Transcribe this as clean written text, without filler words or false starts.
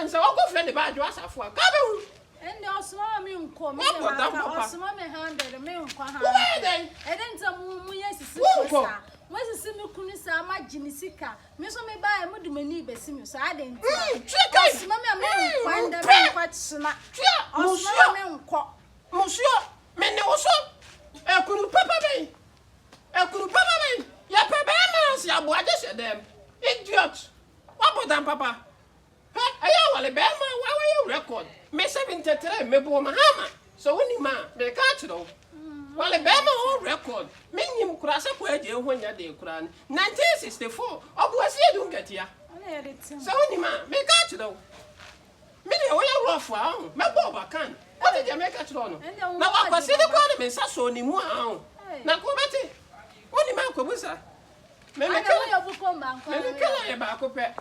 and so I'll go friend about your Asafua. Come and your small mean come, or small handed a meal. Where then? And then some yes, where's the Simu Kunisa, my Jinisika? Miss me buy a Mudumani Bessimus, so I didn't. Trick, Mamma, find the quite snap. Monsieur, men also. I couldn't papa me. I couldn't papa me. Ya papa man, ya boy, just them. Idiot. What about papa? I am a bear man, why were you record? May 73, me bo Mahama. So when you man, they catch it all. Well, a bear man record. Meaning, cross up where you when you're the Quran. 1964. Oh, was you don't get here? So when you man, make catch it all. Many are rough for our my Boba can. What did you make a tron? Now I was in the parliament, so any more. Now, go back. What the man could was that? Maybe kill you back.